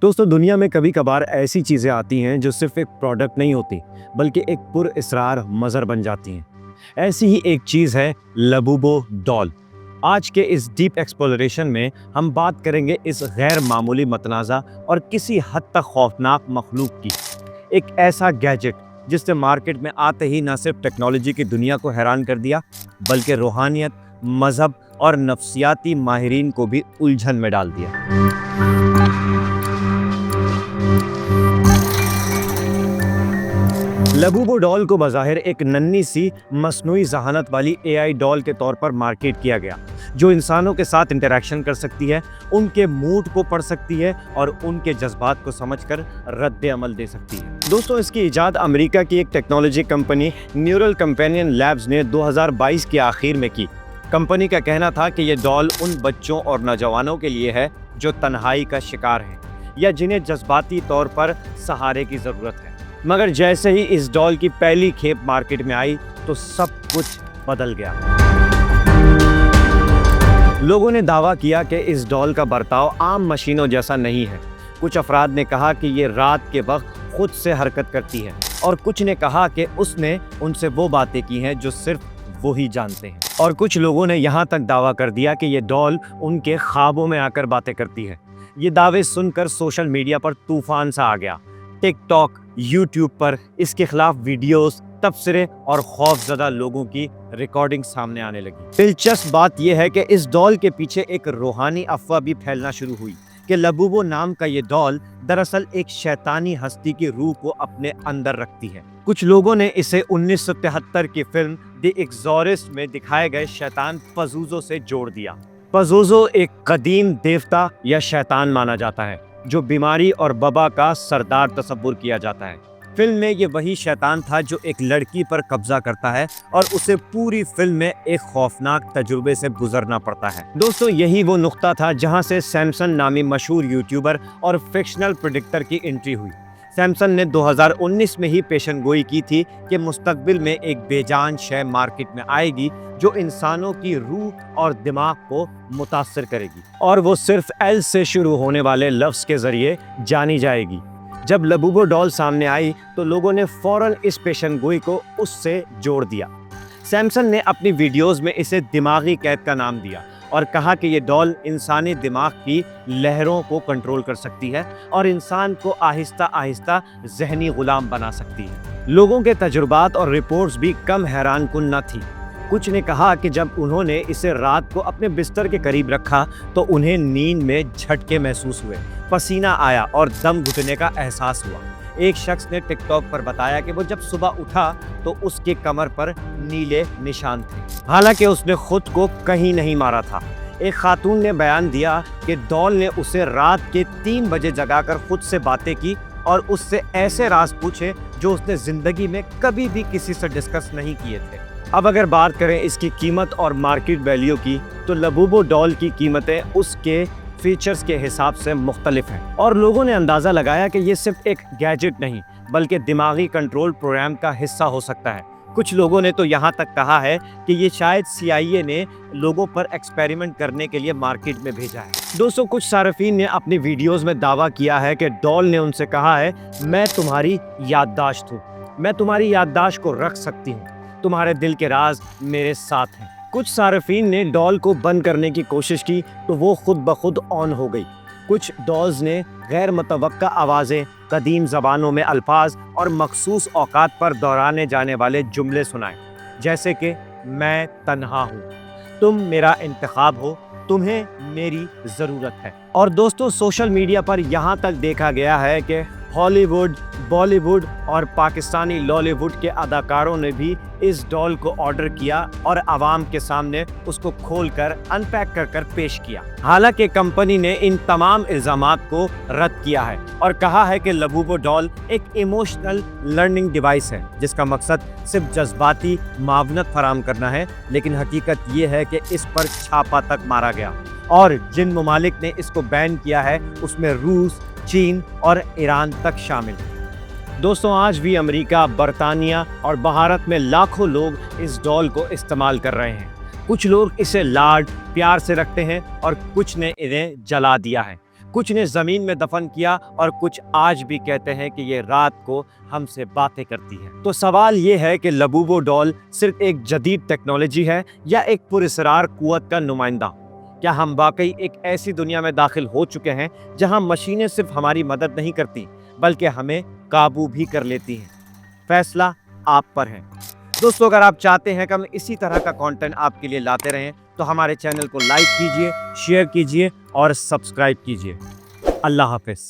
दोस्तों दुनिया में कभी कभार ऐसी चीज़ें आती हैं जो सिर्फ एक प्रोडक्ट नहीं होती बल्कि एक पुरअसरार मज़र बन जाती हैं। ऐसी ही एक चीज़ है लबूबो डॉल। आज के इस डीप एक्सप्लोरेशन में हम बात करेंगे इस गैर मामूली मतनाज़ा और किसी हद तक खौफनाक मखलूक की। एक ऐसा गैजेट जिसने मार्केट में आते ही न सिर्फ टेक्नोलॉजी की दुनिया को हैरान कर दिया बल्कि रूहानियत, मज़हब और नफ्सियाती माहिरीन को भी उलझन में डाल दिया। लबूबो डॉल को बज़ाहिर एक नन्ही सी मस्नूई ज़हानत वाली एआई डॉल के तौर पर मार्केट किया गया, जो इंसानों के साथ इंटरेक्शन कर सकती है, उनके मूड को पढ़ सकती है और उनके जज्बात को समझकर रद्द अमल दे सकती है। दोस्तों इसकी इजाद अमेरिका की एक technology company neural companion labs ने 2022 के आखिर में की। कंपनी का कहना था कि ये डॉल उन बच्चों और नौजवानों के लिए है जो तन्हाई का शिकार हैं या जिन्हें जज्बाती तौर पर सहारे की ज़रूरत है। मगर जैसे ही इस डॉल की पहली खेप मार्केट में आई तो सब कुछ बदल गया। लोगों ने दावा किया कि इस डॉल का बर्ताव आम मशीनों जैसा नहीं है। कुछ अफराद ने कहा कि ये रात के वक्त खुद से हरकत करती है और कुछ ने कहा कि उसने उनसे वो बातें की हैं जो सिर्फ वो ही जानते हैं। और कुछ लोगों ने यहाँ तक दावा कर दिया कि ये डॉल उनके ख्वाबों में आकर बातें करती है। ये दावे सुनकर सोशल मीडिया पर तूफान सा आ गया। टिकटॉक, यूट्यूब पर इसके खिलाफ वीडियोस, तबसरे और खौफजदा लोगों की रिकॉर्डिंग सामने आने लगी। दिलचस्प बात यह है कि इस डॉल के पीछे एक रूहानी अफवाह भी फैलना शुरू हुई कि लबूबो नाम का ये डॉल दरअसल एक शैतानी हस्ती की रूह को अपने अंदर रखती है। कुछ लोगों ने इसे 1973 की फिल्म द एग्ज़ोरिस्ट में दिखाए गए शैतान पज़ूज़ो से जोड़ दिया। पज़ूज़ो एक कदीम देवता या शैतान माना जाता है जो बीमारी और वबा का सरदार तस्वुर किया जाता है। फिल्म में ये वही शैतान था जो एक लड़की पर कब्जा करता है और उसे पूरी फिल्म में एक खौफनाक तजुर्बे से गुजरना पड़ता है। दोस्तों यही वो नुक्ता था जहां से सैमसन नामी मशहूर यूट्यूबर और फिक्शनल प्रेडिक्टर की एंट्री हुई। सैमसन ने 2019 में ही पेशनगोई की थी कि मुस्तकबिल में एक बेजान शय मार्केट में आएगी जो इंसानों की रूह और दिमाग को मुतासर करेगी और वो सिर्फ एल से शुरू होने वाले लफ्ज़ के ज़रिए जानी जाएगी। जब लबूबो डॉल सामने आई तो लोगों ने फ़ौरन इस पेशनगोई को उससे जोड़ दिया। सैमसन ने अपनी वीडियोज़ में इसे दिमागी कैद का नाम दिया और कहा कि ये डॉल इंसानी दिमाग की लहरों को कंट्रोल कर सकती है और इंसान को आहिस्ता आहिस्ता ज़हनी गुलाम बना सकती है। लोगों के तजुर्बात और रिपोर्ट्स भी कम हैरानकुन न थी। कुछ ने कहा कि जब उन्होंने इसे रात को अपने बिस्तर के करीब रखा तो उन्हें नींद में झटके महसूस हुए, पसीना आया और दम घुटने का एहसास हुआ। एक शख्स ने टिकटॉक पर बताया कि वो जब सुबह उठा तो उसके कमर पर नीले निशान थे, हालांकि उसने खुद को कहीं नहीं मारा था। एक खातून ने बयान दिया कि डॉल ने उसे रात के 3 बजे जगाकर खुद से बातें की और उससे ऐसे राज पूछे जो उसने ज़िंदगी में कभी भी किसी से डिस्कस नहीं किए थे। अब अगर बात करें इसकी कीमत और मार्केट वैल्यू की तो लबूबो डॉल की कीमतें उसके फीचर्स के हिसाब से मुख्तलिफ हैं और लोगों ने अंदाज़ा लगाया कि ये सिर्फ एक गैजेट नहीं बल्कि दिमागी कंट्रोल प्रोग्राम का हिस्सा हो सकता है। कुछ लोगों ने तो यहाँ तक कहा है कि ये शायद CIA ने लोगों पर एक्सपेरिमेंट करने के लिए मार्केट में भेजा है। दोस्तों कुछ सार्फिन ने अपनी वीडियोज़ में दावा किया है कि डॉल ने उनसे कहा है, मैं तुम्हारी याददाश्त हूँ, मैं तुम्हारी याददाश्त को रख सकती हूँ, तुम्हारे दिल के राज मेरे साथ हैं। कुछ सार्फिन ने डॉल को बंद करने की कोशिश की तो वो खुद ब खुद ऑन हो गई। कुछ डॉल्स ने गैर मुतवक्का आवाज़ें, कदीम ज़बानों में अल्फाज और मखसूस औकात पर दोहराने जाने वाले जुमले सुनाए, जैसे कि मैं तन्हा हूँ, तुम मेरा इंतखाब हो, तुम्हें मेरी ज़रूरत है। और दोस्तों सोशल मीडिया पर यहाँ तक देखा गया है कि हॉलीवुड, बॉलीवुड और पाकिस्तानी लॉलीवुड के अदाकारों ने भी इस डॉल को ऑर्डर किया और आवाम के सामने उसको खोलकर अनपैक कर पेश किया। हालांकि कंपनी ने इन तमाम इल्ज़ामात को रद्द किया है और कहा है कि लबूबो डॉल एक इमोशनल लर्निंग डिवाइस है जिसका मकसद सिर्फ जज्बाती मावनत फराहम करना है, लेकिन हकीकत ये है कि इस पर छापा तक मारा गया और जिन ममालिक ने इसको बैन किया है उसमें रूस, चीन और ईरान तक शामिल है। दोस्तों आज भी अमेरिका, बरतानिया और भारत में लाखों लोग इस डॉल को इस्तेमाल कर रहे हैं। कुछ लोग इसे लाड प्यार से रखते हैं और कुछ ने इन्हें जला दिया है। کچھ نے زمین میں دفن کیا اور کچھ آج بھی کہتے ہیں کہ یہ رات کو ہم سے باتیں کرتی ہے۔ تو سوال یہ ہے کہ لبوبو ڈول صرف ایک جدید ٹیکنالوجی ہے یا ایک پراسرار قوت کا نمائندہ؟ کیا ہم واقعی ایک ایسی دنیا میں داخل ہو چکے ہیں جہاں مشینیں صرف ہماری مدد نہیں کرتی بلکہ ہمیں قابو بھی کر لیتی ہیں؟ فیصلہ آپ پر ہے۔ دوستو، اگر آپ چاہتے ہیں کہ ہم اسی طرح کا کانٹینٹ آپ کے لیے لاتے رہیں تو ہمارے چینل کو لائک کیجئے، شیئر کیجئے اور سبسکرائب کیجئے۔ اللہ حافظ۔